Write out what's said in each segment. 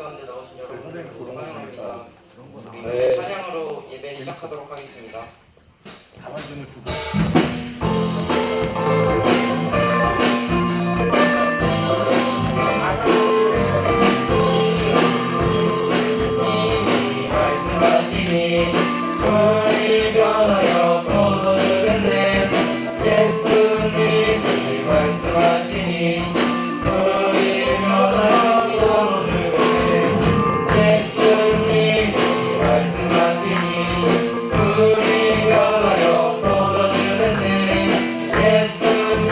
가운데 나오신 여러분들 환영합니다. 우리 네. 찬양으로 예배 시작하도록 하겠습니다. 담아주는 주고. 말씀하시니 우리 변하여 포도주 됐네. 예수님이 말씀하시니 우리 변하여 포도주 됐네. 예수님이 말씀하시니 우리 변하여 포도주 됐네. 예수님이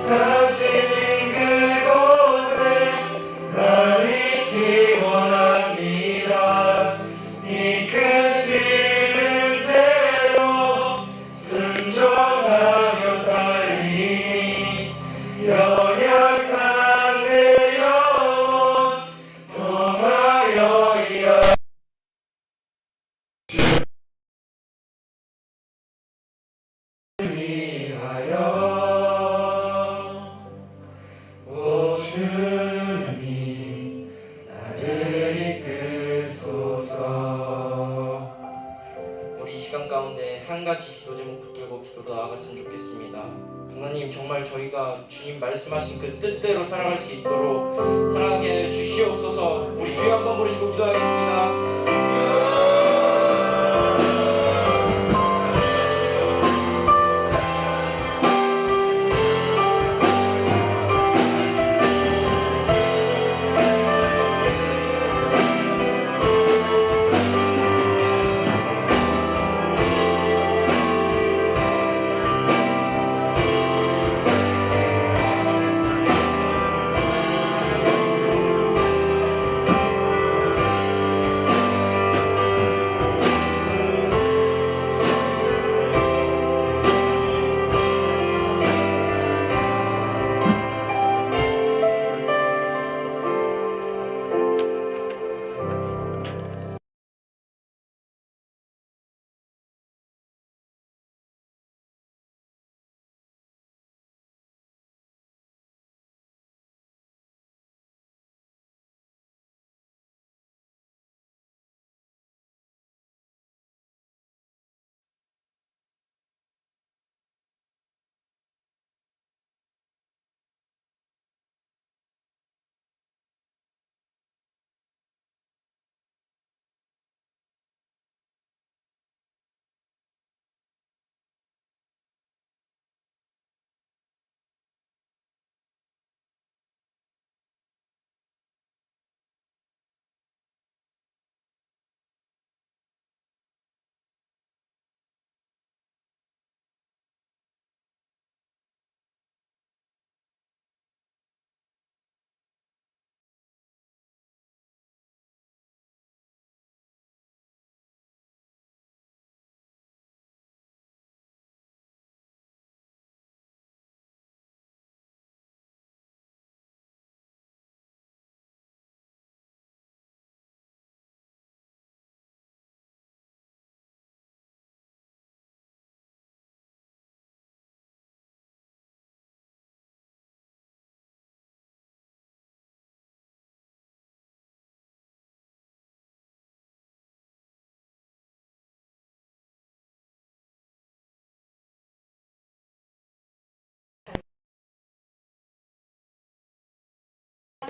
사신 그곳에 날 있기 원합니다. 이끄시는 대로 순종하며 살리 연약한 내 영혼 통하여 일하 위하여 오 주님 나를 이끄소서. 우리 이 시간 가운데 한 가지 기도 제목 붙들고 기도로 나아갔으면 좋겠습니다. 하나님, 정말 저희가 주님 말씀하신 그 뜻대로 살아갈 수 있도록 살아가게 주시옵소서. 우리 주여 한번 부르시고 기도하겠습니다. 주여.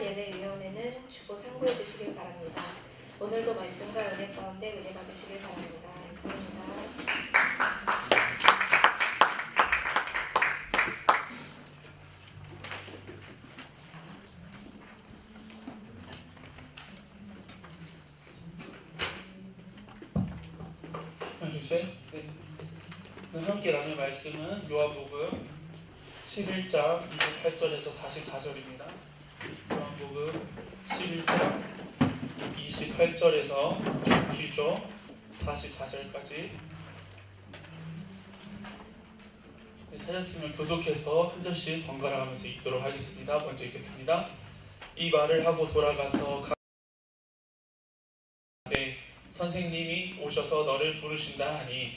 예배위원회는 혹시 꼭 참고해 주시길 바랍니다. 오늘도 말씀과 은혜 가운데 은혜 받으시길 바랍니다. 감사합니다. 주세요. 네. 함께 나눌 말씀은 요한복음 11장 28절에서 44절입니다. 요한복음 11장 28절에서 길죠 44절까지. 네, 찾았으면 교독해서 한 절씩 번갈아 가면서 읽도록 하겠습니다. 먼저 읽겠습니다. 이 말을 하고 돌아가서 선생님이 오셔서 너를 부르신다 하니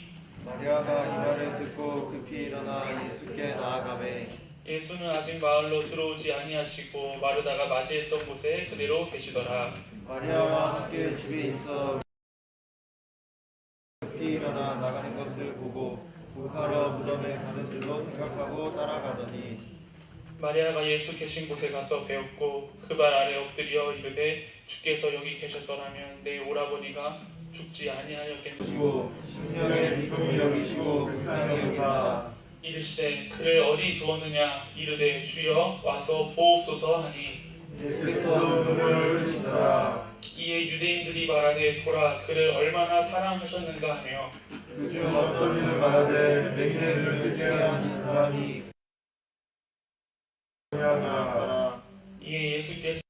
마리아가 이 말을 듣고 급히 일어나 예수께 나아가매 예수는 아직 마을로 들어오지 아니하시고 마르다가 맞이했던 곳에 그대로 계시더라. 마리아와 함께 집에 있어 급히 일어나 나가는 것을 보고 묵하러 무덤에 가는 줄로 생각하고 따라가더니 마리아가 예수 계신 곳에 가서 배웠고 그 발 아래 엎드려 이르되 주께서 여기 계셨더라면 내 오라버니가 죽지 아니하였겠느냐. 심령의 믿음을 여기시고 불쌍히 여기사 이르시되 그를 어디 두었느냐. 이르되 주여 와서 보옵소서 하니 예수께서 그를 부르시더라. 이에 유대인들이 말하되 보라 그를 얼마나 사랑하셨는가 하며 그중 어떤 이를 말하되 맹인을 들게 한 이 사람이 아니하였더라. 이에 예수께서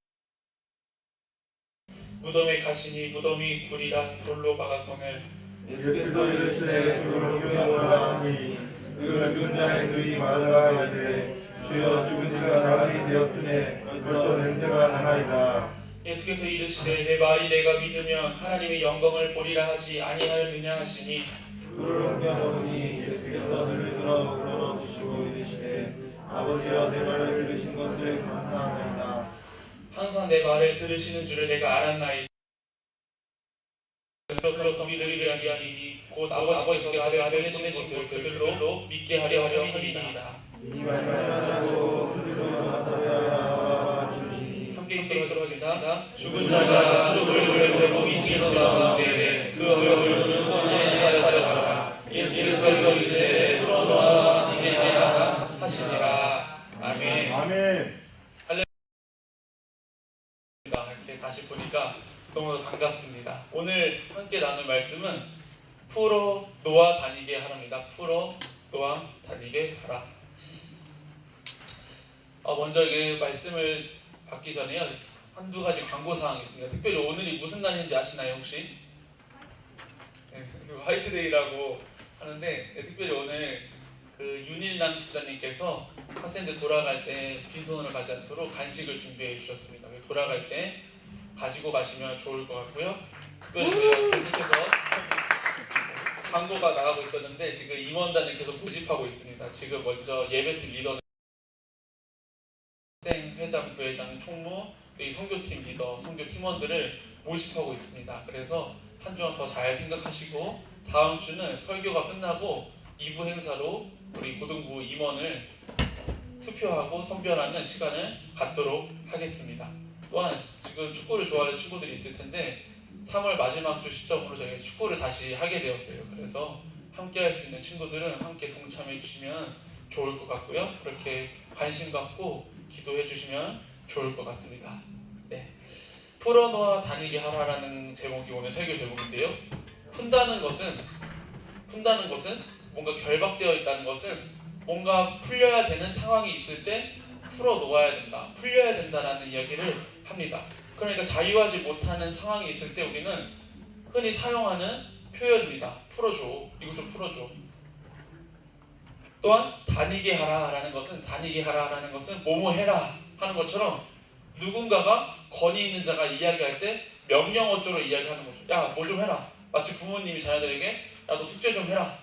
무덤에 가시니 무덤이 굴이라 돌로 박았거늘 예수께서 이르시되 그로 일어나라 하니 그 죽은 자의 눈이 마르다 하되 주여 죽은 지가 나흘이 되었으니 벌써 냄새가 나나이다. 예수께서 이르시되 내 말이 내가 믿으면 하나님의 영광을 보리라 하지 아니하였느냐 하시니 그를 옮겨놓으니 예수께서 눈을 들어 불어넣으시고 이르시되 아버지여 내 말을 들으신 것을 감사하나이다. 항상 내 말을 들으시는 줄을 내가 알았나이다. 그러서 믿으리를 아니하니 곧 아버지께서 나를 보내신 것을 그들로 믿게 하려 함이니이다. 이 말씀하시고 스스로 나사로야 주시니 함께 읽도록하겠습니다. 죽은 자가 스스로를 보내고 이치로 나오는데 그 얼굴은 수선에 사여하라. 예수께서 이르시되 풀어놓아 니게 하라 하시니라. 아멘. 아멘. 이렇게 다시 보니까 너무 반갑습니다. 오늘 함께 나눌 말씀은 풀어 놓아 다니게 하랍니다. 풀어 놓아 다니게 하라. 먼저 이 말씀을 받기 전에요. 한두 가지 광고 사항이 있습니다. 특별히 오늘이 무슨 날인지 아시나요 혹시? 네, 화이트데이라고 하는데 특별히 오늘 그 윤일남 집사님께서 학생들 돌아갈 때 빈손으로 가지 않도록 간식을 준비해 주셨습니다. 돌아갈 때 가지고 가시면 좋을 것 같고요. 특별히 저희가 계속해서 광고가 나가고 있었는데 지금 임원단을 계속 모집하고 있습니다. 지금 먼저 예배팀 리더는 학생, 회장, 부회장, 총무, 선교팀 리더, 선교 팀원들을 모집하고 있습니다. 그래서 한 주간 더 잘 생각하시고 다음 주는 설교가 끝나고 2부 행사로 우리 고등부 임원을 투표하고 선별하는 시간을 갖도록 하겠습니다. 또한 지금 축구를 좋아하는 친구들이 있을 텐데 3월 마지막 주 시점으로 저희가 축구를 다시 하게 되었어요. 그래서 함께 할 수 있는 친구들은 함께 동참해 주시면 좋을 것 같고요. 그렇게 관심 갖고 기도해 주시면 좋을 것 같습니다. 네. 풀어놓아 다니게 하라라는 제목이 오늘 설교 제목인데요. 푼다는 것은 뭔가 결박되어 있다는 것은 뭔가 풀려야 되는 상황이 있을 때 풀어놓아야 된다, 풀려야 된다라는 이야기를 합니다. 그러니까 자유하지 못하는 상황이 있을 때 우리는 흔히 사용하는 표현입니다. 풀어줘, 이거 좀 풀어줘. 또한 다니게 하라라는 것은 뭐뭐 해라 하는 것처럼 누군가가 권위 있는 자가 이야기할 때 명령어조로 이야기하는 거죠. 야, 뭐 좀 해라. 마치 부모님이 자녀들에게 야, 너 숙제 좀 해라.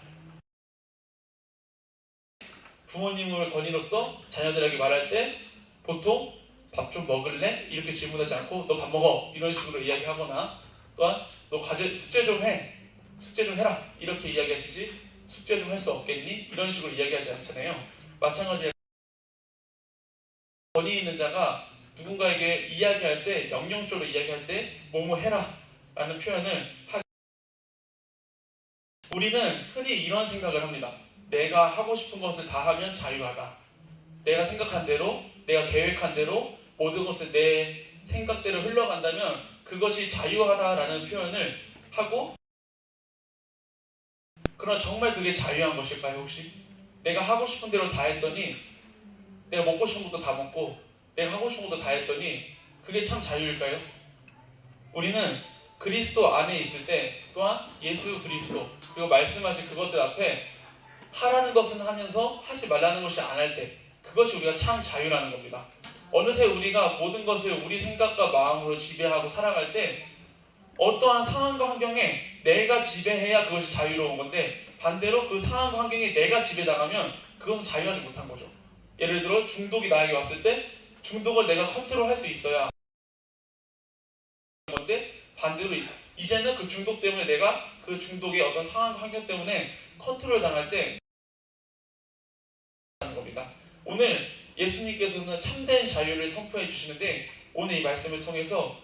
부모님을 권위로서 자녀들에게 말할 때 보통 밥 좀 먹을래? 이렇게 질문하지 않고 너 밥 먹어 이런 식으로 이야기하거나 또한 너 숙제 좀 해, 숙제 좀 해라 이렇게 이야기하시지 숙제 좀 할 수 없겠니? 이런 식으로 이야기하지 않잖아요. 마찬가지로 권위 있는 자가 누군가에게 이야기할 때 명령적으로 이야기할 때 뭐뭐 해라 라는 표현을 우리는 흔히 이런 생각을 합니다. 내가 하고 싶은 것을 다 하면 자유하다. 내가 생각한 대로, 내가 계획한 대로 모든 것을 내 생각대로 흘러간다면 그것이 자유하다라는 표현을 하고 그러나 정말 그게 자유한 것일까요 혹시? 내가 하고 싶은 대로 다 했더니 내가 먹고 싶은 것도 다 먹고 내가 하고 싶은 것도 다 했더니 그게 참 자유일까요? 우리는 그리스도 안에 있을 때 또한 예수 그리스도 그리고 말씀하신 그것들 앞에 하라는 것은 하면서 하지 말라는 것이 안 할 때 그것이 우리가 참 자유라는 겁니다. 어느새 우리가 모든 것을 우리 생각과 마음으로 지배하고 살아갈 때 어떠한 상황과 환경에 내가 지배해야 그것이 자유로운 건데 반대로 그 상황과 환경에 내가 지배당하면 그것은 자유하지 못한 거죠. 예를 들어 중독이 나에게 왔을 때 중독을 내가 컨트롤할 수 있어야 건데 반대로 이제는 그 중독 때문에 내가 그 중독의 어떤 상황과 환경 때문에 컨트롤 당할 때 하는 겁니다. 오늘 예수님께서는 참된 자유를 선포해 주시는데 오늘 이 말씀을 통해서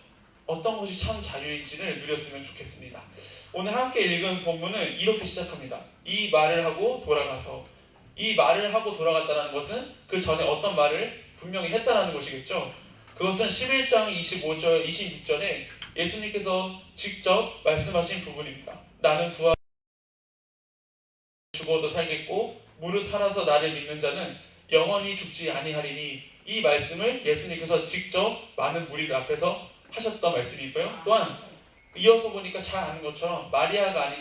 어떤 것이 참 자유인지를 누렸으면 좋겠습니다. 오늘 함께 읽은 본문은 이렇게 시작합니다. 이 말을 하고 돌아가서 이 말을 하고 돌아갔다는 것은 그 전에 어떤 말을 분명히 했다는 것이겠죠. 그것은 11장 25절 26절에 예수님께서 직접 말씀하신 부분입니다. 나는 부활 죽어도 살겠고 무릇 살아서 나를 믿는 자는 영원히 죽지 아니하리니 이 말씀을 예수님께서 직접 많은 무리들 앞에서 하셨던 말씀이고요. 또한 이어서 보니까 잘 아는 것처럼 마리아가 아닌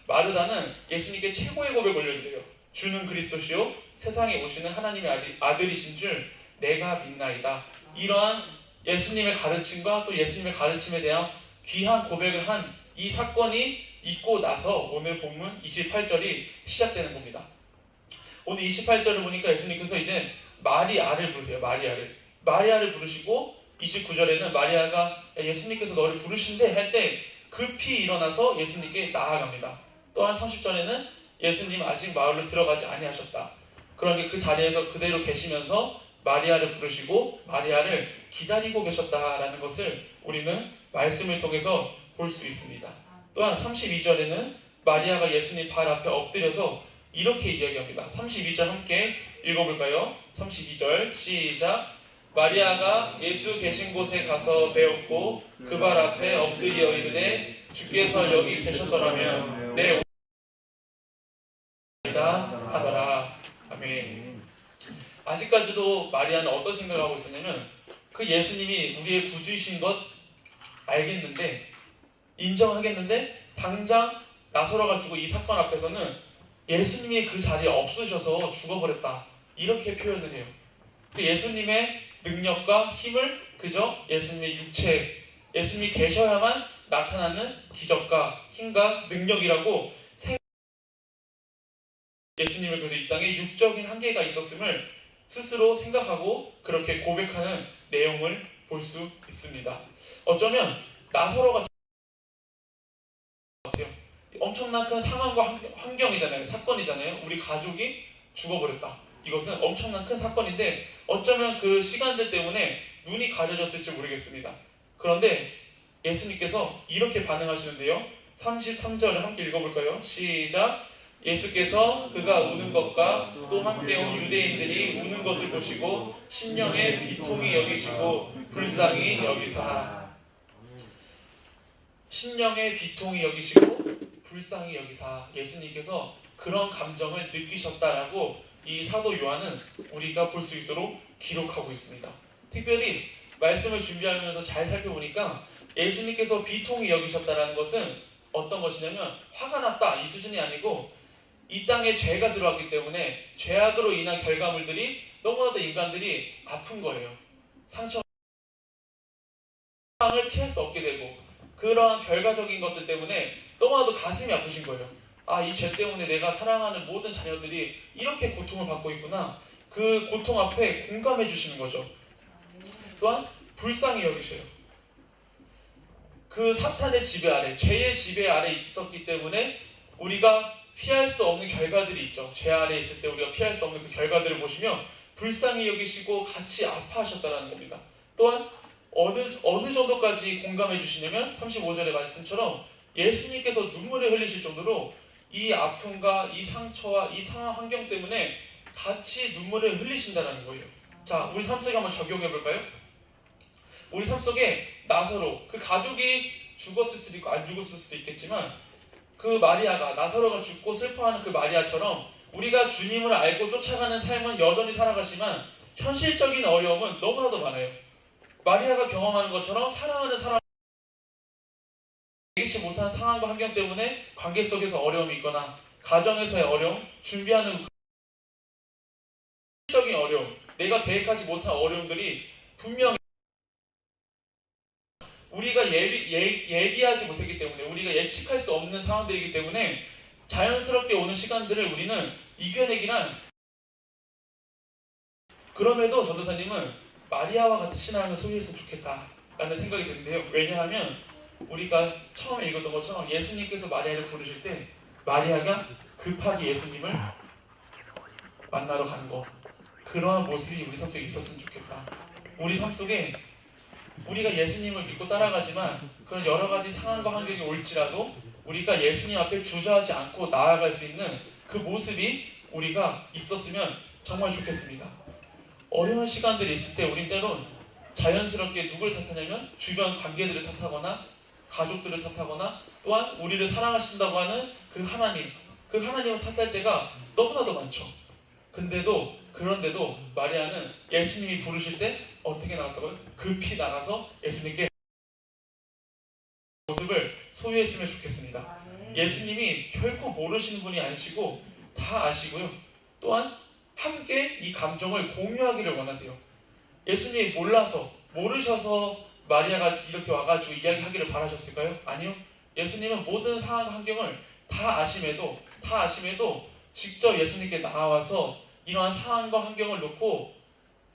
마르다는 예수님께 최고의 고백을 올려드려요. 주는 그리스도시요 세상에 오시는 하나님의 아들이신 줄 내가 믿나이다. 이러한 예수님의 가르침과 또 예수님의 가르침에 대한 귀한 고백을 한 이 사건이 있고 나서 오늘 본문 28절이 시작되는 겁니다. 오늘 28절을 보니까 예수님께서 이제 마리아를 부르세요. 마리아를 부르시고 29절에는 마리아가 예수님께서 너를 부르신대 할 때 급히 일어나서 예수님께 나아갑니다. 또한 30절에는 예수님 아직 마을로 들어가지 아니하셨다. 그러니 그 자리에서 그대로 계시면서 마리아를 부르시고 마리아를 기다리고 계셨다라는 것을 우리는 말씀을 통해서 볼 수 있습니다. 또한 32절에는 마리아가 예수님 발 앞에 엎드려서 이렇게 이야기합니다. 32절 함께 읽어볼까요? 32절 시작. 마리아가 예수 계신 곳에 가서 배웠고 그 발 앞에 엎드려 이르되 주께서 여기 계셨더라면 내 오리다 하더라. 아멘. 아직까지도 마리아는 어떤 생각을 하고 있었냐면 그 예수님이 우리의 구주이신 것 알겠는데 인정하겠는데 당장 나사로가 죽고 이 사건 앞에서는 예수님이 그 자리에 없으셔서 죽어버렸다 이렇게 표현을 해요. 그 예수님의 능력과 힘을 그저 예수님의 육체, 예수님이 계셔야만 나타나는 기적과 힘과 능력이라고 예수님을 그래서 이 땅에 육적인 한계가 있었음을 스스로 생각하고 그렇게 고백하는 내용을 볼 수 있습니다. 어쩌면 나사로가 같아요. 엄청난 큰 상황과 환경이잖아요. 사건이잖아요. 우리 가족이 죽어버렸다. 이것은 엄청난 큰 사건인데 어쩌면 그 시간들 때문에 눈이 가려졌을지 모르겠습니다. 그런데 예수님께서 이렇게 반응하시는데요. 33절을 함께 읽어볼까요? 시작. 예수께서 그가 우는 것과 또 함께 온 유대인들이 우는 것을 보시고 심령에 비통히 여기시고 불쌍히 여기사. 심령에 비통히 여기시고 불쌍히 여기사. 예수님께서 그런 감정을 느끼셨다라고 이 사도 요한은 우리가 볼 수 있도록 기록하고 있습니다. 특별히 말씀을 준비하면서 잘 살펴보니까 예수님께서 비통히 여기셨다라는 것은 어떤 것이냐면 화가 났다 이 수준이 아니고 이 땅에 죄가 들어왔기 때문에 죄악으로 인한 결과물들이 너무나도 인간들이 아픈 거예요. 상처를 피할 수 없게 되고 그러한 결과적인 것들 때문에 너무나도 가슴이 아프신 거예요. 아, 이 죄 때문에 내가 사랑하는 모든 자녀들이 이렇게 고통을 받고 있구나. 그 고통 앞에 공감해 주시는 거죠. 또한 불쌍히 여기셔요. 그 사탄의 지배 아래, 죄의 지배 아래 있었기 때문에 우리가 피할 수 없는 결과들이 있죠. 죄 아래 있을 때 우리가 피할 수 없는 그 결과들을 보시면 불쌍히 여기시고 같이 아파하셨다는 겁니다. 또한 어느 정도까지 공감해 주시냐면 35절의 말씀처럼 예수님께서 눈물을 흘리실 정도로 이 아픔과 이 상처와 이 상황 환경 때문에 같이 눈물을 흘리신다는 거예요. 자, 우리 삶 속에 한번 적용해 볼까요? 우리 삶 속에 나사로, 그 가족이 죽었을 수도 있고 안 죽었을 수도 있겠지만 그 마리아가, 나사로가 죽고 슬퍼하는 그 마리아처럼 우리가 주님을 알고 쫓아가는 삶은 여전히 살아가지만 현실적인 어려움은 너무나도 많아요. 마리아가 경험하는 것처럼 사랑하는 사람 예기치 못한 상황과 환경 때문에 관계 속에서 어려움이 있거나 가정에서의 어려움, 준비하는 현실적인 어려움, 내가 계획하지 못한 어려움들이 분명히 우리가 예비하지 못했기 때문에 우리가 예측할 수 없는 상황들이기 때문에 자연스럽게 오는 시간들을 우리는 이겨내기란 그럼에도 전도사님은 마리아와 같은 신앙을 소유했으면 좋겠다라는 생각이 드는데요. 왜냐하면 우리가 처음에 읽었던 것처럼 예수님께서 마리아를 부르실 때 마리아가 급하게 예수님을 만나러 가는 거 그러한 모습이 우리 삶 속에 있었으면 좋겠다. 우리 삶 속에 우리가 예수님을 믿고 따라가지만 그런 여러 가지 상황과 환경이 올지라도 우리가 예수님 앞에 주저하지 않고 나아갈 수 있는 그 모습이 우리가 있었으면 정말 좋겠습니다. 어려운 시간들이 있을 때 우린 때론 자연스럽게 누구를 탓하냐면 주변 관계들을 탓하거나 가족들을 탓하거나 또한 우리를 사랑하신다고 하는 그 하나님을 탓할 때가 너무나도 많죠. 근데도 그런데도 마리아는 예수님이 부르실 때 어떻게 나왔다고요? 급히 나가서 예수님께 모습을 소유했으면 좋겠습니다. 예수님이 결코 모르시는 분이 아니시고 다 아시고요. 또한 함께 이 감정을 공유하기를 원하세요. 예수님이 몰라서 모르셔서 마리아가 이렇게 와가지고 이야기하기를 바라셨을까요? 아니요. 예수님은 모든 상황 환경을 다 아심에도 직접 예수님께 나와서 이러한 상황과 환경을 놓고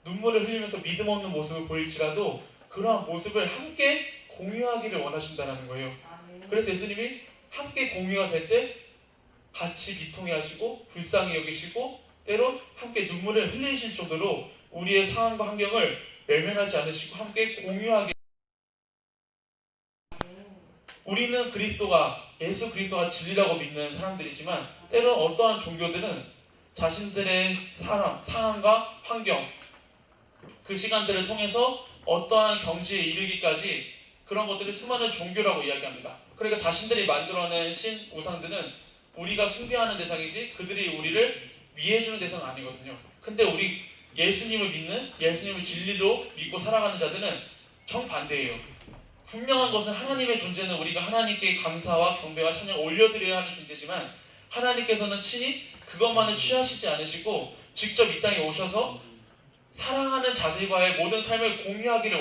눈물을 흘리면서 믿음 없는 모습을 보일지라도 그러한 모습을 함께 공유하기를 원하신다는 거예요. 그래서 예수님이 함께 공유가 될 때 같이 비통해 하시고 불쌍히 여기시고 때론 함께 눈물을 흘리실 정도로 우리의 상황과 환경을 외면하지 않으시고 함께 공유하게. 우리는 예수 그리스도가 진리라고 믿는 사람들이지만 때론 어떠한 종교들은 자신들의 상황과 환경, 그 시간들을 통해서 어떠한 경지에 이르기까지 그런 것들을 수많은 종교라고 이야기합니다. 그러니까 자신들이 만들어낸 우상들은 우리가 숭배하는 대상이지 그들이 우리를 위해주는 대상은 아니거든요. 근데 우리 예수님을 진리로 믿고 살아가는 자들은 정반대예요. 분명한 것은 하나님의 존재는 우리가 하나님께 감사와 경배와 찬양을 올려드려야 하는 존재지만 하나님께서는 친히 그것만을 취하시지 않으시고 직접 이 땅에 오셔서 사랑하는 자들과의 모든 삶을 공유하기를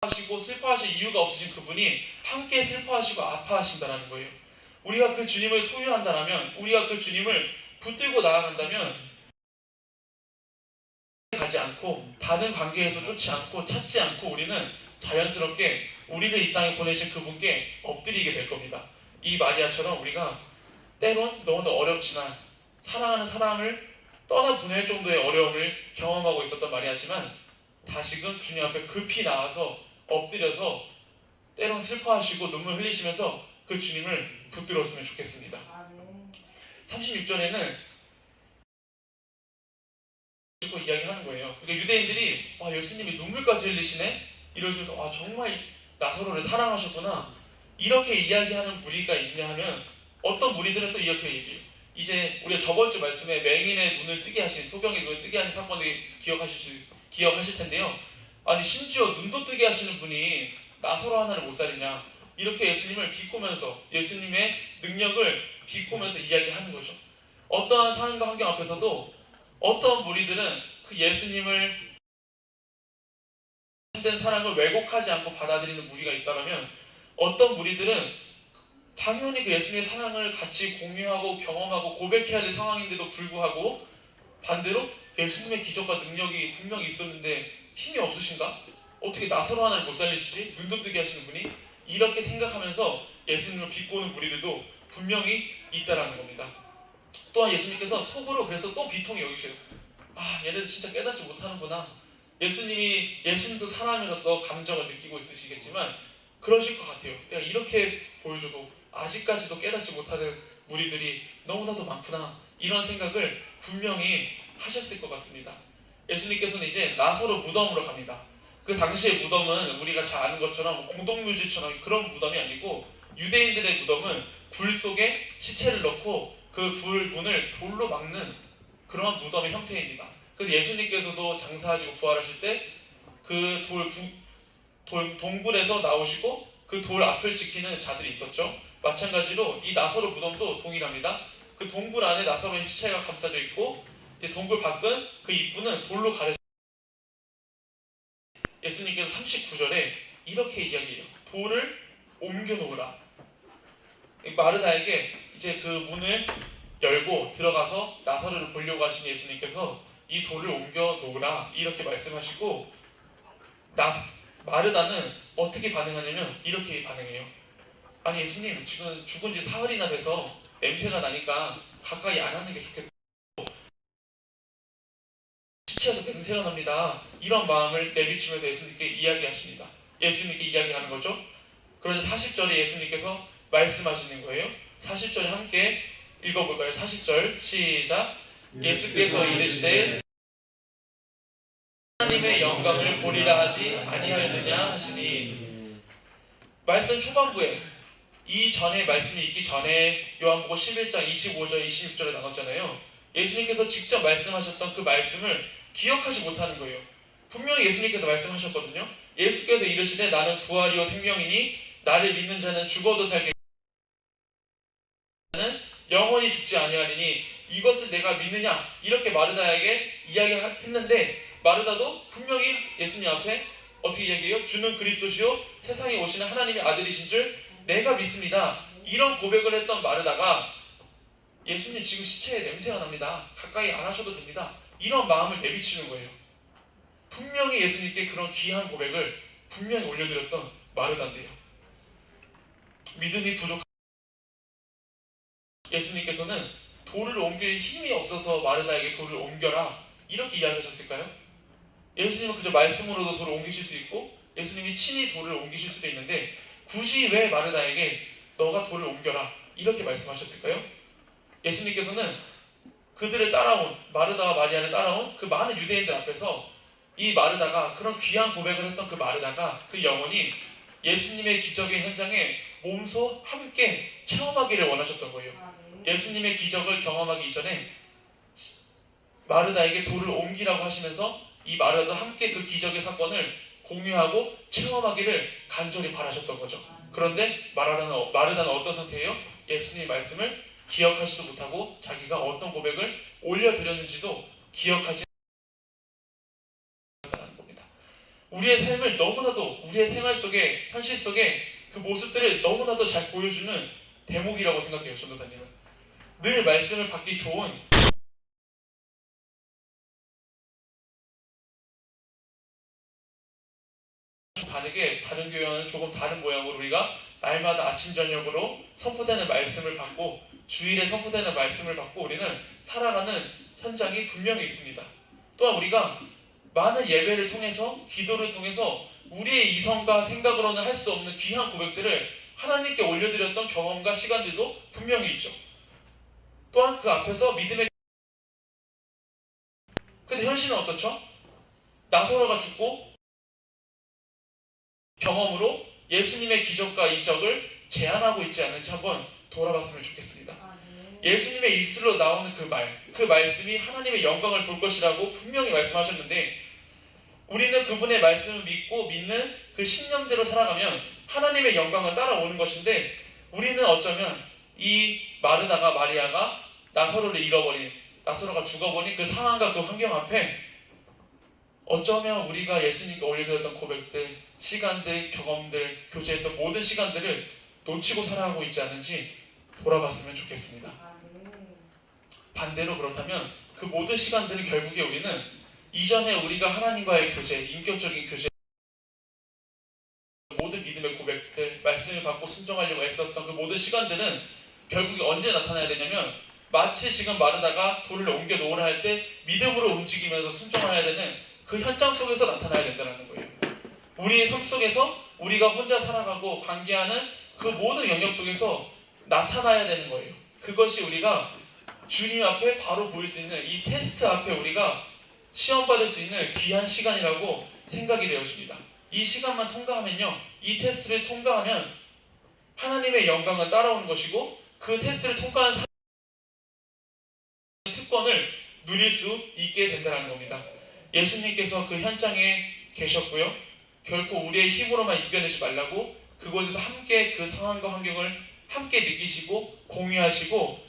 원하시고 슬퍼하실 이유가 없으신 그분이 함께 슬퍼하시고 아파하신다는 거예요. 우리가 그 주님을 소유한다면, 우리가 그 주님을 붙들고 나아간다면 가지 않고 다른 관계에서 쫓지 않고 찾지 않고 우리는 자연스럽게 우리를 이 땅에 보내신 그분께 엎드리게 될 겁니다. 이 마리아처럼 우리가 때론 너무나 어렵지만 사랑하는 사람을 떠나보낼 정도의 어려움을 경험하고 있었던 마리아지만 다시금 주님 앞에 급히 나와서 엎드려서 때론 슬퍼하시고 눈물 흘리시면서 그 주님을 붙들었으면 좋겠습니다. 36절에는 이야기하는 거예요. 그러니까 유대인들이 예수님이 눈물까지 흘리시네? 이러시면서 정말 나사로를 사랑하셨구나 이렇게 이야기하는 무리가 있냐 하면 어떤 무리들은 또 이렇게 얘기해요. 이제 우리가 저번주 말씀에 맹인의 눈을 뜨게 하신, 소경의 눈을 뜨게 하신 사건을 기억하실 텐데요. 아니 심지어 눈도 뜨게 하시는 분이 나사로 하나를 못 살리냐 이렇게 예수님을 비꼬면서 예수님의 능력을 비꼬면서 이야기하는 거죠. 어떠한 상황과 환경 앞에서도 어떤 무리들은 그 예수님을 된 사랑을 왜곡하지 않고 받아들이는 무리가 있다면 어떤 무리들은 당연히 그 예수님의 사랑을 같이 공유하고 경험하고 고백해야 될 상황인데도 불구하고 반대로 예수님의 기적과 능력이 분명히 있었는데 힘이 없으신가? 어떻게 나사로 하나를 못 살리시지? 눈도 뜨게 하시는 분이? 이렇게 생각하면서 예수님을 비꼬는 무리들도 분명히 있다라는 겁니다. 또한 예수님께서 속으로 그래서 또 비통히 여기셔요. 얘네들 진짜 깨닫지 못하는구나. 예수님도 사람으로서 감정을 느끼고 있으시겠지만 그러실 것 같아요. 내가 이렇게 보여줘도 아직까지도 깨닫지 못하는 무리들이 너무나도 많구나. 이런 생각을 분명히 하셨을 것 같습니다. 예수님께서는 이제 나사로 무덤으로 갑니다. 그 당시의 무덤은 우리가 잘 아는 것처럼 공동묘지처럼 그런 무덤이 아니고 유대인들의 무덤은 굴 속에 시체를 넣고 그 굴 문을 돌로 막는 그런 무덤의 형태입니다. 그래서 예수님께서도 장사하시고 부활하실 때 그 동굴에서 나오시고 그 돌 앞을 지키는 자들이 있었죠. 마찬가지로 이 나사로 무덤도 동일합니다. 그 동굴 안에 나사로의 시체가 감싸져 있고 이제 동굴 밖은 그 입구는 돌로 가려져. 예수님께서 39절에 이렇게 이야기해요. 돌을 옮겨 놓으라. 마르다에게 이제 그 문을 열고 들어가서 나사로를 보려고 하신 예수님께서 이 돌을 옮겨 놓으라 이렇게 말씀하시고 마르다는 어떻게 반응하냐면 이렇게 반응해요. 아니 예수님 지금 죽은 지 사흘이나 돼서 냄새가 나니까 가까이 안 하는 게 좋겠다. 시체에서 냄새가 납니다. 이런 마음을 내비치면서 예수님께 이야기하십니다. 예수님께 이야기하는 거죠. 그래서 40절에 예수님께서 말씀하시는 거예요. 40절 함께 읽어볼까요? 40절 시작. 예수께서 이르시되 하나님의 영광을 보리라 하지 아니하였느냐 하시니 말씀 초반부에 이 전에 말씀이 있기 전에 요한복음 11장 25절 26절에 나눴잖아요. 예수님께서 직접 말씀하셨던 그 말씀을 기억하지 못하는 거예요. 분명히 예수님께서 말씀하셨거든요. 예수께서 이르시되 나는 부활이요 생명이니 나를 믿는 자는 죽어도 살게 하는 영원히 죽지 아니하리니 이것을 내가 믿느냐 이렇게 마르다에게 이야기했는데 마르다도 분명히 예수님 앞에 어떻게 이야기해요? 주는 그리스도시요 세상에 오시는 하나님의 아들이신 줄 내가 믿습니다. 이런 고백을 했던 마르다가 예수님 지금 시체에 냄새가 납니다. 가까이 안 하셔도 됩니다. 이런 마음을 내비치는 거예요. 분명히 예수님께 그런 귀한 고백을 분명히 올려드렸던 마르다인데요. 믿음이 부족한 예수님께서는 돌을 옮길 힘이 없어서 마르다에게 돌을 옮겨라 이렇게 이야기하셨을까요? 예수님은 그저 말씀으로도 돌을 옮기실 수 있고 예수님이 친히 돌을 옮기실 수도 있는데 굳이 왜 마르다에게 너가 돌을 옮겨라 이렇게 말씀하셨을까요? 예수님께서는 그들을 따라온 마르다와 마리아를 따라온 그 많은 유대인들 앞에서 이 마르다가 그런 귀한 고백을 했던 그 마르다가 그 영혼이 예수님의 기적의 현장에 몸소 함께 체험하기를 원하셨던 거예요. 예수님의 기적을 경험하기 이전에 마르다에게 돌을 옮기라고 하시면서 이 마르다도 함께 그 기적의 사건을 공유하고 체험하기를 간절히 바라셨던 거죠. 그런데 마르다는 어떤 상태예요? 예수님의 말씀을 기억하지도 못하고 자기가 어떤 고백을 올려드렸는지도 기억하지 못한다는 겁니다. 우리의 삶을 너무나도 우리의 생활 속에 현실 속에 그 모습들을 너무나도 잘 보여주는 대목이라고 생각해요. 전도사님은 늘 말씀을 받기 좋은 다르게 다른 교회와는 조금 다른 모양으로 우리가 날마다 아침 저녁으로 선포되는 말씀을 받고 주일에 선포되는 말씀을 받고 우리는 살아가는 현장이 분명히 있습니다. 또한 우리가 많은 예배를 통해서 기도를 통해서 우리의 이성과 생각으로는 할 수 없는 귀한 고백들을 하나님께 올려드렸던 경험과 시간들도 분명히 있죠. 또한 그 앞에서 믿음의 근데 현실은 어떻죠? 나사로가 죽고 경험으로 예수님의 기적과 이적을 제안하고 있지 않은지 한번 돌아봤으면 좋겠습니다. 예수님의 입술로 나오는 그 말씀이 하나님의 영광을 볼 것이라고 분명히 말씀하셨는데 우리는 그분의 말씀을 믿고 믿는 그 신념대로 살아가면 하나님의 영광은 따라오는 것인데 우리는 어쩌면 이 마르다가 마리아가 나사로를 잃어버린 나사로가 죽어버린 그 상황과 그 환경 앞에 어쩌면 우리가 예수님께 올려드렸던 고백들, 시간들, 경험들, 교제했던 모든 시간들을 놓치고 살아가고 있지 않은지 돌아봤으면 좋겠습니다. 반대로 그렇다면 그 모든 시간들은 결국에 우리는 이전에 우리가 하나님과의 교제, 인격적인 교제, 모든 믿음의 고백들, 말씀을 받고 순종하려고 애썼던 그 모든 시간들은 결국에 언제 나타나야 되냐면 마치 지금 마르다가 돌을 옮겨 놓으라 할 때 믿음으로 움직이면서 순종해야 되는 그 현장 속에서 나타나야 된다는 거예요. 우리의 삶 속에서 우리가 혼자 살아가고 관계하는 그 모든 영역 속에서 나타나야 되는 거예요. 그것이 우리가 주님 앞에 바로 보일 수 있는 이 테스트 앞에 우리가 시험받을 수 있는 귀한 시간이라고 생각이 되었습니다. 이 시간만 통과하면요. 이 테스트를 통과하면 하나님의 영광은 따라오는 것이고 그 테스트를 통과한 사람의 특권을 누릴 수 있게 된다는 겁니다. 예수님께서 그 현장에 계셨고요. 결코 우리의 힘으로만 이겨내지 말라고 그곳에서 함께 그 상황과 환경을 함께 느끼시고 공유하시고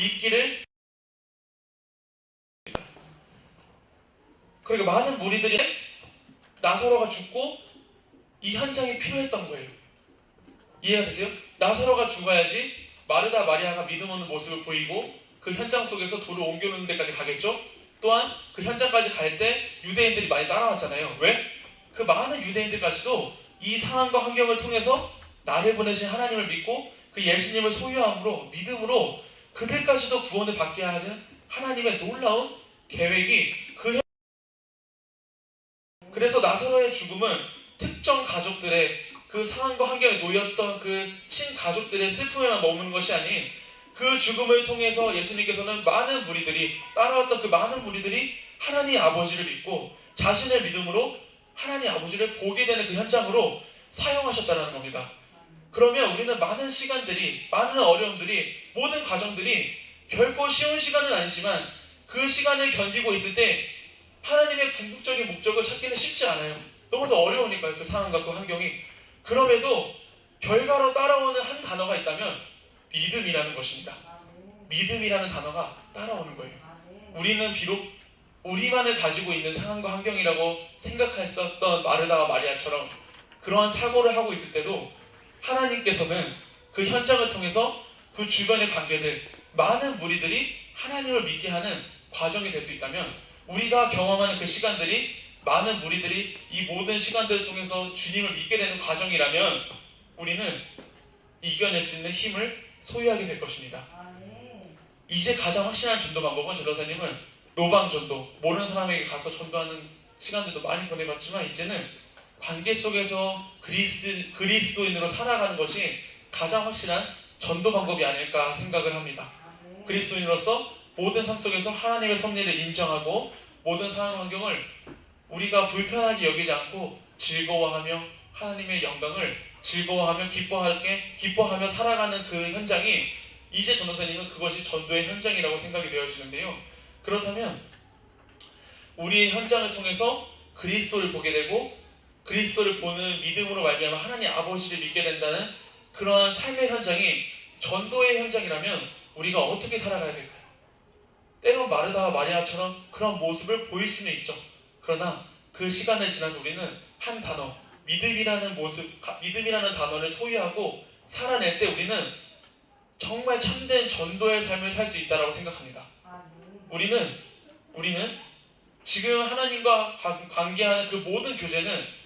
믿기를. 그러니까 많은 무리들이 나사로가 죽고 이 현장이 필요했던 거예요. 이해가 되세요? 나사로가 죽어야지 마르다 마리아가 믿음 없는 모습을 보이고 그 현장 속에서 돌을 옮겨놓는 데까지 가겠죠? 또한 그 현장까지 갈 때 유대인들이 많이 따라왔잖아요. 왜? 그 많은 유대인들까지도 이 상황과 환경을 통해서 나를 보내신 하나님을 믿고 그 예수님을 소유함으로 믿음으로 그들까지도 구원을 받게 하는 하나님의 놀라운 계획이 그래서 나사로의 죽음은 특정 가족들의 그 상황과 환경에 놓였던 그 친가족들의 슬픔에만 머무는 것이 아닌 그 죽음을 통해서 예수님께서는 많은 무리들이 따라왔던 그 많은 무리들이 하나님 아버지를 믿고 자신의 믿음으로 하나님 아버지를 보게 되는 그 현장으로 사용하셨다는 겁니다. 그러면 우리는 많은 시간들이, 많은 어려움들이, 모든 과정들이 결코 쉬운 시간은 아니지만 그 시간을 견디고 있을 때 하나님의 궁극적인 목적을 찾기는 쉽지 않아요. 너무도 어려우니까요. 그 상황과 그 환경이. 그럼에도 결과로 따라오는 한 단어가 있다면 믿음이라는 것입니다. 믿음이라는 단어가 따라오는 거예요. 우리는 비록 우리만을 가지고 있는 상황과 환경이라고 생각했었던 마르다와 마리아처럼 그러한 사고를 하고 있을 때도 하나님께서는 그 현장을 통해서 그 주변의 관계들, 많은 무리들이 하나님을 믿게 하는 과정이 될 수 있다면 우리가 경험하는 그 시간들이 많은 무리들이 이 모든 시간들을 통해서 주님을 믿게 되는 과정이라면 우리는 이겨낼 수 있는 힘을 소유하게 될 것입니다. 이제 가장 확실한 전도 방법은 전도사님은 노방전도, 모르는 사람에게 가서 전도하는 시간들도 많이 보내봤지만 이제는 관계 속에서 그리스도인으로 살아가는 것이 가장 확실한 전도 방법이 아닐까 생각을 합니다. 그리스도인으로서 모든 삶 속에서 하나님의 섭리를 인정하고 모든 상황 환경을 우리가 불편하게 여기지 않고 즐거워하며 하나님의 영광을 즐거워하며 기뻐하며 살아가는 그 현장이 이제 전도사님은 그것이 전도의 현장이라고 생각이 되어지는데요. 그렇다면 우리의 현장을 통해서 그리스도를 보게 되고 그리스도를 보는 믿음으로 말미암아 하나님 아버지를 믿게 된다는 그러한 삶의 현장이 전도의 현장이라면 우리가 어떻게 살아가야 될까요? 때론 마르다와 마리아처럼 그런 모습을 보일 수는 있죠. 그러나 그 시간을 지나서 우리는 한 단어, 믿음이라는 단어를 소유하고 살아낼 때 우리는 정말 참된 전도의 삶을 살 수 있다고 생각합니다. 우리는 지금 하나님과 관계하는 그 모든 교제는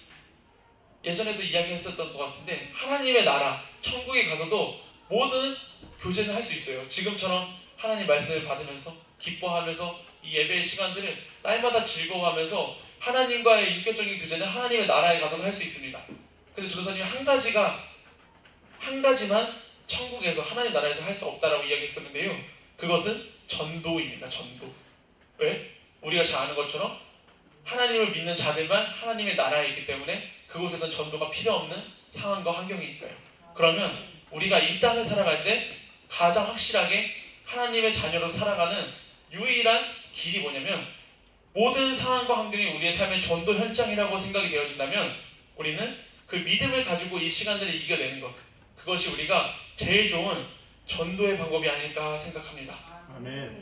예전에도 이야기했었던 것 같은데 하나님의 나라, 천국에 가서도 모든 교제는 할 수 있어요. 지금처럼 하나님 말씀을 받으면서 기뻐하면서 이 예배의 시간들을 날마다 즐거워하면서 하나님과의 인격적인 교제는 하나님의 나라에 가서도 할 수 있습니다. 근데 전도사님이 한 가지만 천국에서 하나님 나라에서 할 수 없다라고 이야기했었는데요. 그것은 전도입니다. 전도. 왜? 우리가 잘 아는 것처럼 하나님을 믿는 자들만 하나님의 나라에 있기 때문에 그곳에선 전도가 필요 없는 상황과 환경이니까요. 그러면 우리가 이 땅을 살아갈 때 가장 확실하게 하나님의 자녀로 살아가는 유일한 길이 뭐냐면 모든 상황과 환경이 우리의 삶의 전도 현장이라고 생각이 되어진다면 우리는 그 믿음을 가지고 이 시간들을 이겨내는 것, 그것이 우리가 제일 좋은 전도의 방법이 아닐까 생각합니다. 아멘.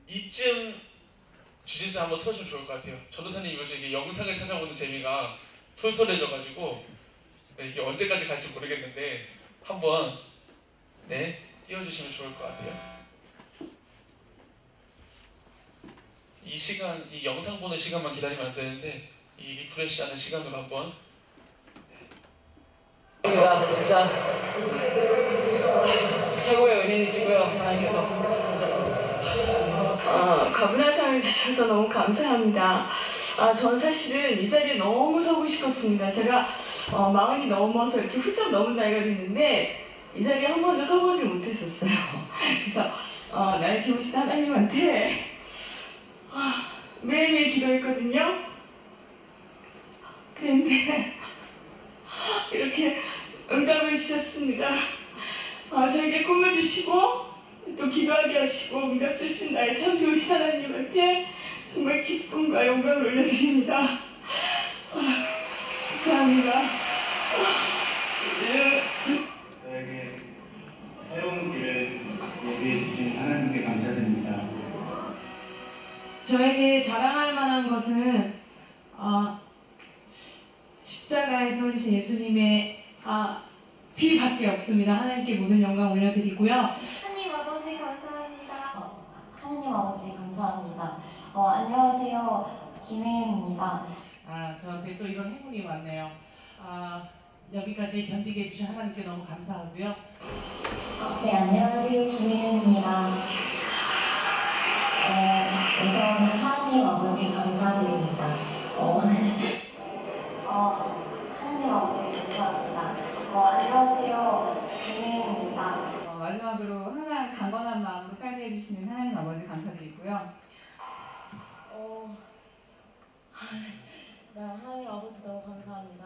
이쯤 주진스 한번 틀어주면 좋을 것 같아요. 전도사님 요즘 이게 영상을 찾아보는 재미가 솔솔해져가지고 이게 언제까지 갈지 모르겠는데 한번 띄워주시면 좋을 것 같아요. 이 시간, 이 영상 보는 시간만 기다리면 안 되는데 이 리프레시하는 시간으로 한번. 제가 진짜 최고의 은인이시고요. 하나님께서 가분한 사랑을 주셔서 너무 감사합니다. 전 사실은 이 자리에 너무 서고 싶었습니다. 제가 마흔이 넘어서 이렇게 훌쩍 넘은 나이가 됐는데 이 자리에 한 번도 서보질 못했었어요. 그래서 날 주무신 하나님한테 매일매일 기도했거든요. 그런데 이렇게 응답을 주셨습니다. 저에게 꿈을 주시고 또 기도하게 하시고 응답 주신 나의 참 좋으신 하나님한테 정말 기쁨과 영광을 올려드립니다. 감사합니다. 나에게 새로운 길을 얘기해 저에게 자랑할 만한 것은 십자가에서 흘리신 예수님의 피밖에 없습니다. 하나님께 모든 영광 올려드리고요. 하나님 아버지 감사합니다. 하나님 아버지 감사합니다. 안녕하세요. 김혜윤입니다. 저한테 또 이런 행운이 왔네요. 여기까지 견디게 해주신 하나님께 너무 감사하고요. 네, 안녕하세요. 김혜윤입니다. 우선 하나님 아버지 감사드립니다. 하나님 아버지 감사합니다. 안녕하세요. 김혜윤입니다. 마지막으로 항상 강건한 마음으로 살게 해주시는 하나님 아버지 감사드리고요. 네, 하나님 아버지 너무 감사합니다.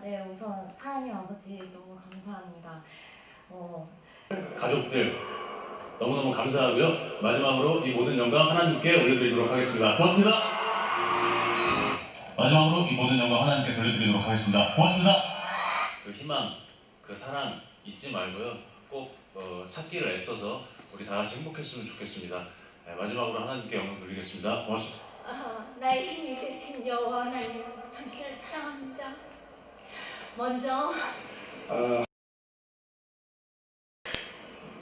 네, 우선 하나님 아버지 너무 감사합니다. 가족들 너무너무 감사하고요. 마지막으로 이 모든 영광 하나님께 올려드리도록 하겠습니다. 고맙습니다. 마지막으로 이 모든 영광 하나님께 돌려드리도록 하겠습니다. 고맙습니다. 그 희망, 그 사랑 잊지 말고요. 꼭 찾기를 애써서 우리 다 같이 행복했으면 좋겠습니다. 마지막으로 하나님께 영광 돌리겠습니다. 고맙습니다. 나의 힘이 되신 여호와 하나님, 당신을 사랑합니다. 먼저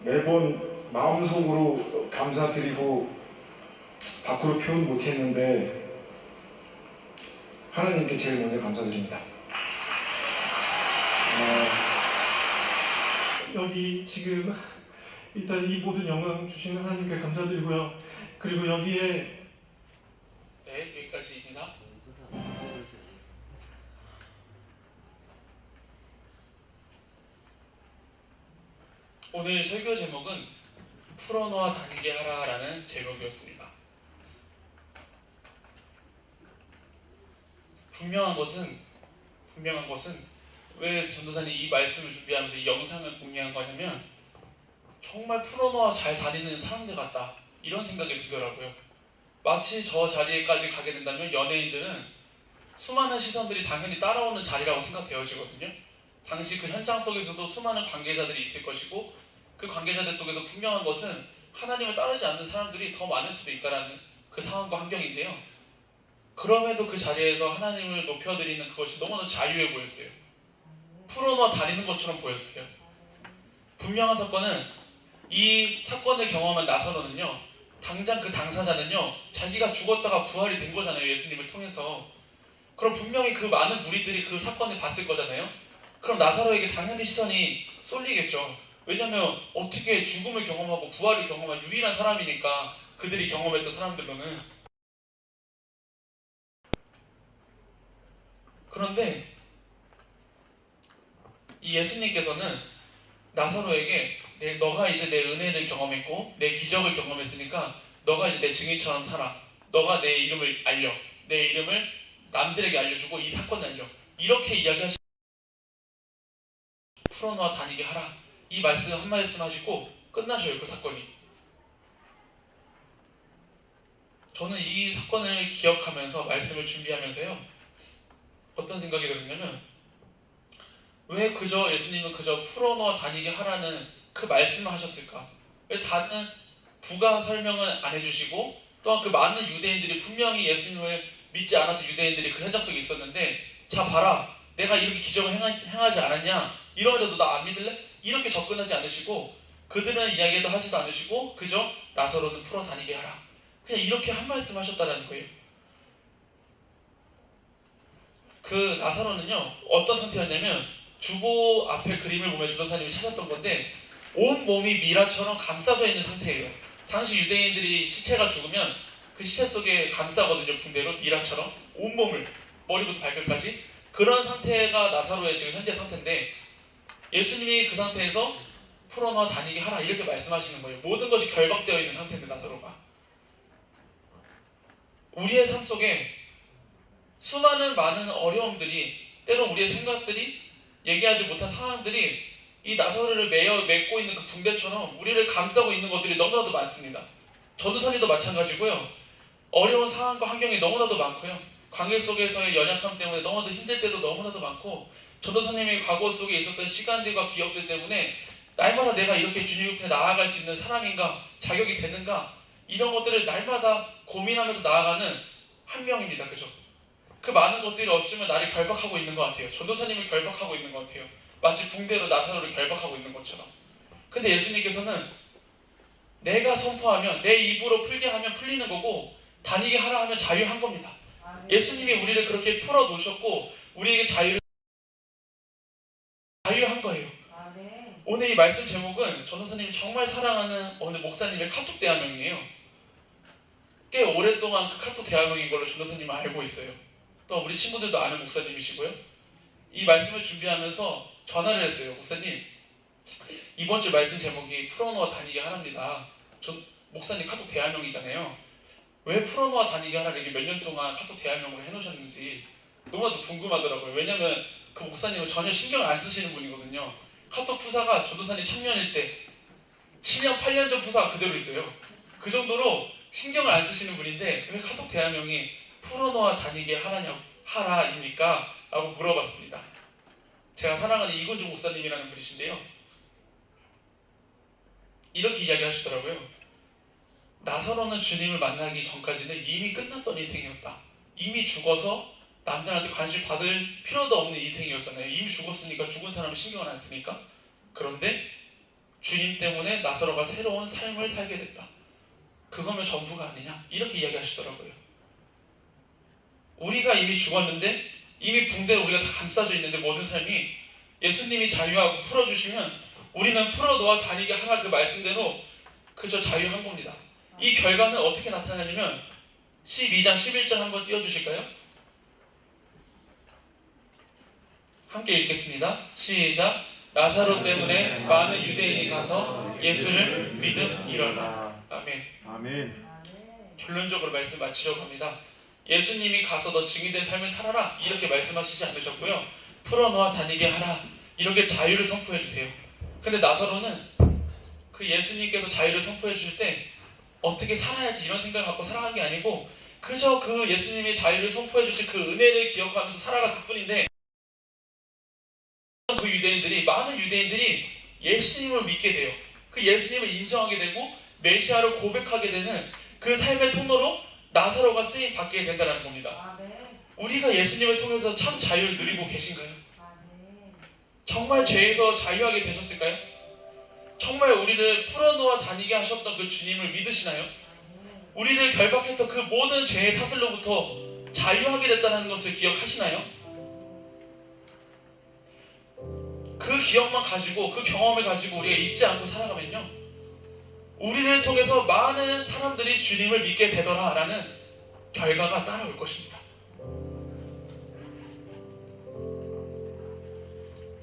매번 마음속으로 감사드리고 밖으로 표현 못했는데 하나님께 제일 먼저 감사드립니다. 여기 지금 일단 이 모든 영광 주시는 하나님께 감사드리고요. 그리고 여기에 여기까지입니다. 오늘 설교 제목은 풀어놓아 다니게 하라라는 제목이었습니다. 분명한 것은 왜 전도사님 이 말씀을 준비하면서 이 영상을 공유한 거냐면 정말 풀어놓아 잘 다니는 사람들 같다 이런 생각이 들더라고요. 마치 저 자리에까지 가게 된다면 연예인들은 수많은 시선들이 당연히 따라오는 자리라고 생각되어지거든요. 당시 그 현장 속에서도 수많은 관계자들이 있을 것이고 그 관계자들 속에서 분명한 것은 하나님을 따르지 않는 사람들이 더 많을 수도 있다는 그 상황과 환경인데요. 그럼에도 그 자리에서 하나님을 높여드리는 그것이 너무나 자유해 보였어요. 풀어놓아 다니는 것처럼 보였어요. 분명한 사건은 이 사건을 경험한 나사로는요, 당장 그 당사자는요, 자기가 죽었다가 부활이 된 거잖아요. 예수님을 통해서. 그럼 분명히 그 많은 무리들이 그 사건을 봤을 거잖아요. 그럼 나사로에게 당연히 시선이 쏠리겠죠. 왜냐면 어떻게 죽음을 경험하고 부활을 경험한 유일한 사람이니까, 그들이 경험했던 사람들로는. 그런데 이 예수님께서는 나사로에게 너가 이제 내 은혜를 경험했고 내 기적을 경험했으니까 너가 이제 내 증인처럼 살아. 너가 내 이름을 알려. 내 이름을 남들에게 알려주고 이 사건을 알려. 이렇게 이야기하시고 풀어놓아 다니게 하라. 이 말씀 한 말씀 하시고 끝나셔요. 그 사건이. 저는 이 사건을 기억하면서 말씀을 준비하면서요, 어떤 생각이 들었냐면, 왜 그저 예수님은 그저 풀어놓아 다니게 하라는 그 말씀을 하셨을까? 왜 다른 부가 설명을 안 해주시고, 또한 그 많은 유대인들이 분명히 예수님을 믿지 않았던 유대인들이 그 현장 속에 있었는데, 자 봐라, 내가 이렇게 기적을 행하지 않았냐? 이러면서도 나 안 믿을래? 이렇게 접근하지 않으시고, 그들은 이야기도 하지도 않으시고 그저 나사로는 풀어 다니게 하라. 그냥 이렇게 한 말씀 하셨다는 거예요. 그 나사로는요, 어떤 상태였냐면, 주보 앞에 그림을 보면 전도사님이 찾았던 건데, 온 몸이 미라처럼 감싸져 있는 상태예요. 당시 유대인들이 시체가 죽으면 그 시체 속에 감싸거든요. 붕대로 미라처럼 온몸을, 머리부터 발끝까지. 그런 상태가 나사로의 지금 현재 상태인데, 예수님이 그 상태에서 풀어놔 다니게 하라 이렇게 말씀하시는 거예요. 모든 것이 결박되어 있는 상태인데, 나사로가. 우리의 삶 속에 수많은 많은 어려움들이, 때로 우리의 생각들이, 얘기하지 못한 상황들이 이 나사로를 맺고 있는 그 붕대처럼 우리를 감싸고 있는 것들이 너무나도 많습니다. 전도사님도 마찬가지고요. 어려운 상황과 환경이 너무나도 많고요. 관계 속에서의 연약함 때문에 너무나도 힘들 때도 너무나도 많고, 전도사님이 과거 속에 있었던 시간들과 기억들 때문에 날마다 내가 이렇게 주님 옆에 나아갈 수 있는 사람인가, 자격이 되는가, 이런 것들을 날마다 고민하면서 나아가는 한 명입니다. 그죠? 그 많은 것들이 어쩌면 나를 결박하고 있는 것 같아요. 전도사님을 결박하고 있는 것 같아요. 마치 붕대로 나사로를 결박하고 있는 것처럼. 근데 예수님께서는 내가 선포하면, 내 입으로 풀게 하면 풀리는 거고, 다니게 하라 하면 자유한 겁니다. 예수님이 우리를 그렇게 풀어놓으셨고 우리에게 자유한 거예요. 오늘 이 말씀 제목은 전도사님이 정말 사랑하는 어느 목사님의 카톡 대화명이에요. 꽤 오랫동안 그 카톡 대화명인 걸로 전도사님은 알고 있어요. 또 우리 친구들도 아는 목사님이시고요. 이 말씀을 준비하면서 전화를 했어요. 목사님, 이번 주 말씀 제목이 풀어놓아 다니게 하랍니다. 전 목사님 카톡 대화명이잖아요. 왜 풀어놓아 다니게 하라를 이렇게 몇 년 동안 카톡 대화명으로 해놓으셨는지 너무나도 궁금하더라고요. 왜냐면 그 목사님은 전혀 신경을 안 쓰시는 분이거든요. 카톡 프사가 전도사님 청년일 때 7년, 8년 전 프사가 그대로 있어요. 그 정도로 신경을 안 쓰시는 분인데 왜 카톡 대화명이 풀어놓아 다니게 하라입니까? 라고 물어봤습니다. 제가 사랑하는 이건주 목사님이라는 분이신데요. 이렇게 이야기하시더라고요. 나사로는 주님을 만나기 전까지는 이미 끝났던 인생이었다. 이미 죽어서 남들한테 관심 받을 필요도 없는 인생이었잖아요. 이미 죽었으니까 죽은 사람은 신경을 안 쓰니까. 그런데 주님 때문에 나사로가 새로운 삶을 살게 됐다. 그거면 전부가 아니냐? 이렇게 이야기하시더라고요. 우리가 이미 죽었는데 이미 붕대로 우리가 다 감싸져 있는데 모든 삶이 예수님이 자유하고 풀어주시면 우리는 풀어놓아 다니게 하라 그 말씀대로 그저 자유한 겁니다. 이 결과는 어떻게 나타나냐면 12장 11절 한번 띄워주실까요? 함께 읽겠습니다. 시작. 나사로 때문에 많은 유대인이 가서 예수를 믿음이러라. 아멘. 아멘. 결론적으로 말씀 마치려고 합니다. 예수님이 가서 너 증인된 삶을 살아라 이렇게 말씀하시지 않으셨고요. 풀어놓아 다니게 하라 이렇게 자유를 선포해 주세요. 근데 나사로는 그 예수님께서 자유를 선포해 주실 때 어떻게 살아야지 이런 생각을 갖고 살아간 게 아니고 그저 그 예수님이 자유를 선포해 주신 그 은혜를 기억하면서 살아갔을 뿐인데 그 유대인들이, 많은 유대인들이 예수님을 믿게 돼요. 그 예수님을 인정하게 되고 메시아로 고백하게 되는 그 삶의 통로로 나사로가 쓰임 받게 된다는 겁니다. 우리가 예수님을 통해서 참 자유를 누리고 계신가요? 정말 죄에서 자유하게 되셨을까요? 정말 우리를 풀어놓아 다니게 하셨던 그 주님을 믿으시나요? 우리를 결박했던 그 모든 죄의 사슬로부터 자유하게 됐다는 것을 기억하시나요? 그 기억만 가지고, 그 경험을 가지고 우리가 잊지 않고 살아가면요, 우리를 통해서 많은 사람들이 주님을 믿게 되더라라는 결과가 따라올 것입니다.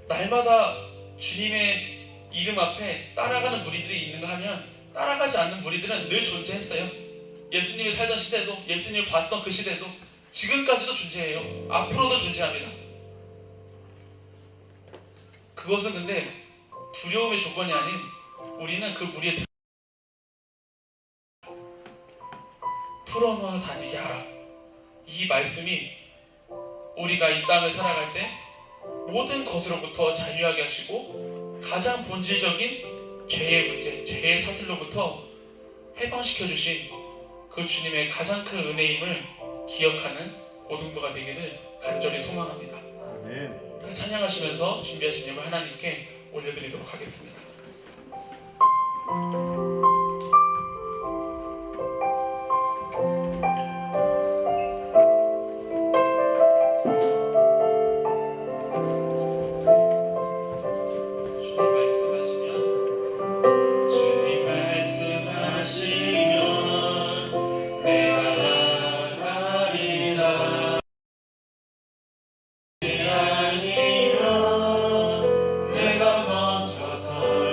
날마다 주님의 이름 앞에 따라가는 무리들이 있는가 하면 따라가지 않는 무리들은 늘 존재했어요. 예수님이 살던 시대도, 예수님을 봤던 그 시대도 지금까지도 존재해요. 앞으로도 존재합니다. 그것은 근데 두려움의 조건이 아닌 우리는 그 무리에 풀어놓아 다니게 하라. 이 말씀이 우리가 이 땅을 살아갈 때 모든 것으로부터 자유하게 하시고 가장 본질적인 죄의 문제, 죄의 사슬로부터 해방시켜 주신 그 주님의 가장 큰 은혜임을 기억하는 고등부가 되기를 간절히 소망합니다. 아멘. 찬양하시면서 준비하신 예물 하나님께 올려드리도록 하겠습니다. 내가 멈춰서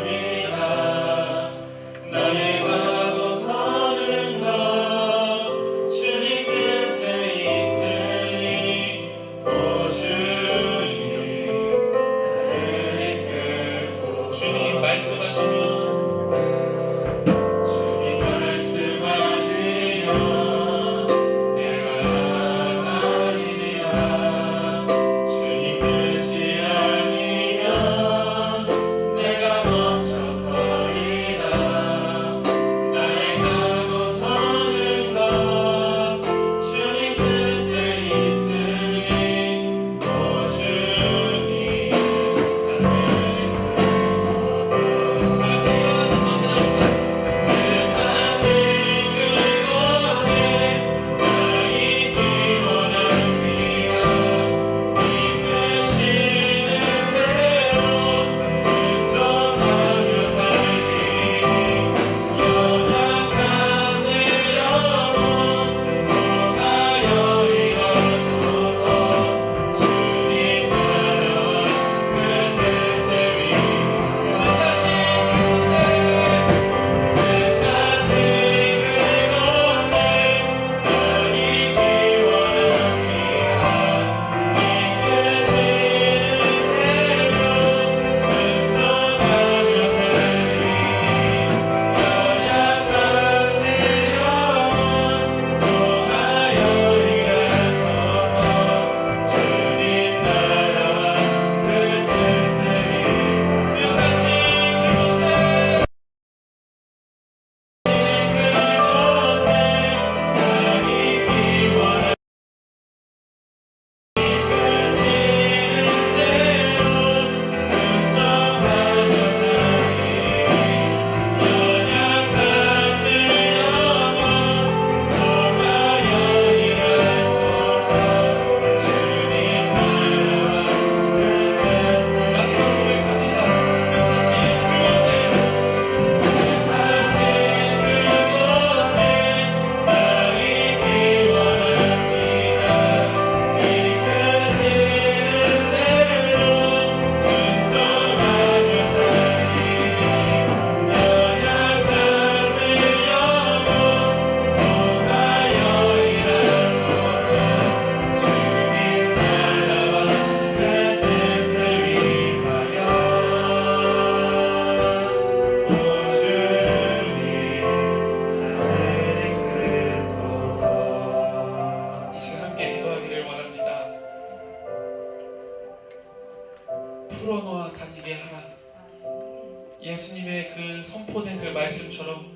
예수님의 그 선포된 그 말씀처럼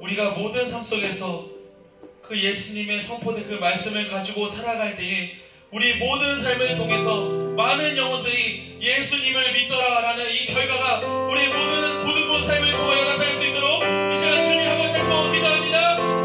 우리가 모든 삶 속에서 그 예수님의 선포된 그 말씀을 가지고 살아갈 때에 우리 모든 삶을 통해서 많은 영혼들이 예수님을 믿더라라는 이 결과가 우리 모든 고등부 삶을 통하여 나타날 수 있도록 이 시간 주님 한번 잡고 기도합니다.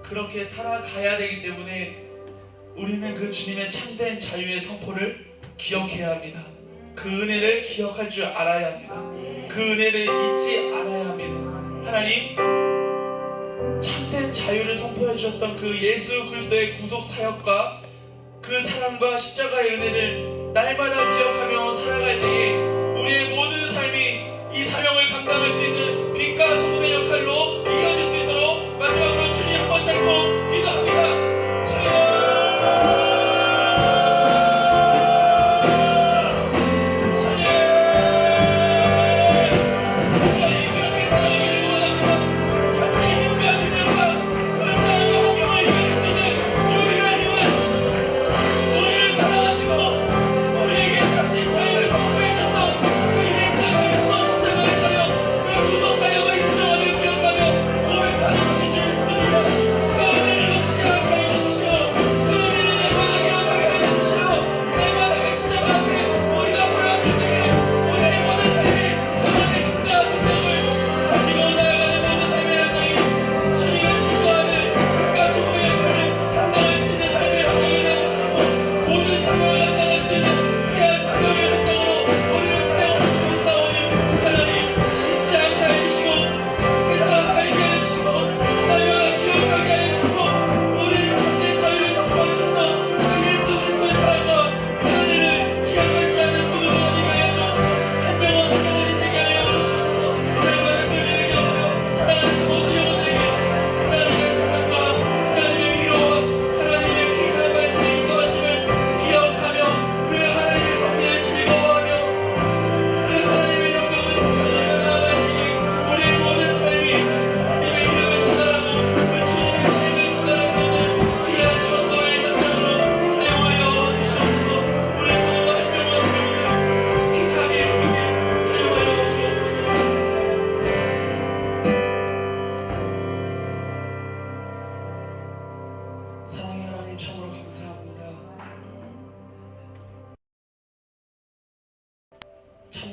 그렇게 살아가야 되기 때문에 우리는 그 주님의 참된 자유의 선포를 기억해야 합니다. 그 은혜를 기억할 줄 알아야 합니다. 그 은혜를 잊지 않아야 합니다. 하나님, 참된 자유를 선포해 주셨던 그 예수 그리스도의 구속 사역과 그 사랑과 십자가의 은혜를 날마다 기억하며 살아갈 때에 우리의 모든 삶이 이 사명을 감당할 수 있는 빛과 소금의 역할로 이어질 수 있도록 마지막으로 주님 한번 잡고 기도합니다.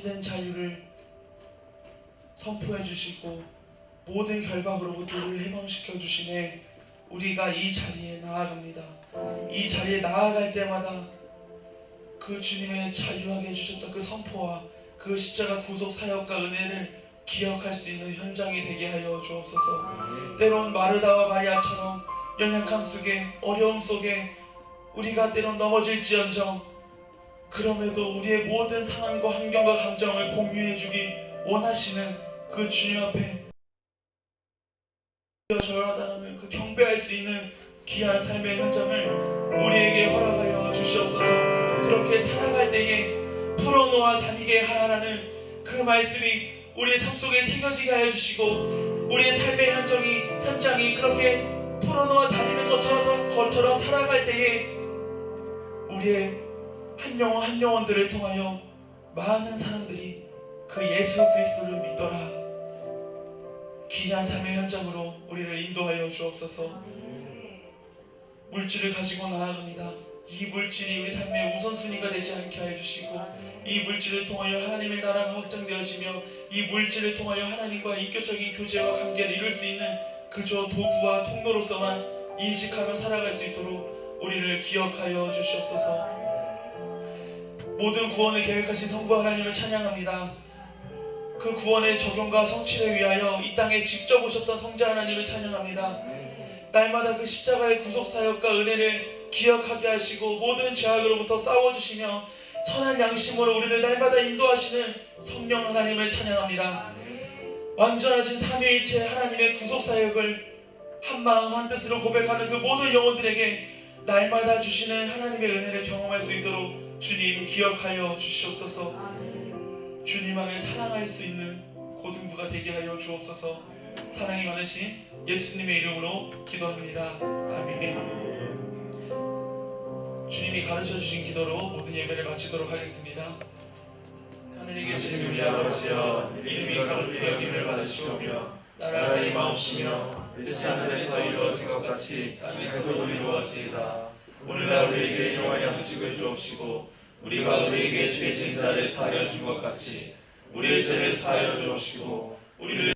참된 자유를 선포해 주시고 모든 결박으로부터 우리를 해방시켜 주시네. 우리가 이 자리에 나아갑니다. 이 자리에 나아갈 때마다 그 주님의 자유하게 해주셨던 그 선포와 그 십자가 구속 사역과 은혜를 기억할 수 있는 현장이 되게 하여 주옵소서. 때론 마르다와 마리아처럼 연약함 속에 어려움 속에 우리가 때론 넘어질지언정 그럼에도 우리의 모든 상황과 환경과 감정을 공유해 주기 원하시는 그 주님 앞에 절하다는 그 경배할 수 있는 귀한 삶의 현장을 우리에게 허락하여 주시옵소서. 그렇게 살아갈 때에 풀어놓아 다니게 하라는 그 말씀이 우리의 삶 속에 새겨지게 하여 주시고, 우리의 삶의 현장이 그렇게 풀어놓아 다니는 것처럼 살아갈 때에 우리의 한 영혼 한 영혼들을 통하여 많은 사람들이 그 예수 그리스도를 믿더라, 귀한 삶의 현장으로 우리를 인도하여 주옵소서. 물질을 가지고 나아갑니다. 이 물질이 우리 삶의 우선순위가 되지 않게 하여 주시고, 이 물질을 통하여 하나님의 나라가 확장되어지며, 이 물질을 통하여 하나님과 인격적인 교제와 관계를 이룰 수 있는 그저 도구와 통로로서만 인식하며 살아갈 수 있도록 우리를 기억하여 주시옵소서. 모든 구원을 계획하신 성부 하나님을 찬양합니다. 그 구원의 적용과 성취를 위하여 이 땅에 직접 오셨던 성자 하나님을 찬양합니다. 날마다 그 십자가의 구속사역과 은혜를 기억하게 하시고 모든 죄악으로부터 싸워주시며 선한 양심으로 우리를 날마다 인도하시는 성령 하나님을 찬양합니다. 완전하신 삼위일체 하나님의 구속사역을 한마음 한뜻으로 고백하는 그 모든 영혼들에게 날마다 주시는 하나님의 은혜를 경험할 수 있도록 주님 기억하여 주시옵소서. 주님 안에 사랑할 수 있는 고등부가 되게 하여 주옵소서. 사랑이 많으신 예수님의 이름으로 기도합니다. 아멘. 주님이 가르쳐주신 기도로 모든 예배를 마치도록 하겠습니다. 하늘에 계신 우리 아버지여, 이름이 거룩히 여김을 받으시오며 나라가 임하옵시며 뜻이 하늘에서 이루어진 것 같이 땅에서도 이루어지이다. 오늘날 우리에게 일용할 양식을 주옵시고 우리가 우리에게 죄진 자를 사하여 준 것 같이 우리의 죄를 사하여 주옵시고 우리를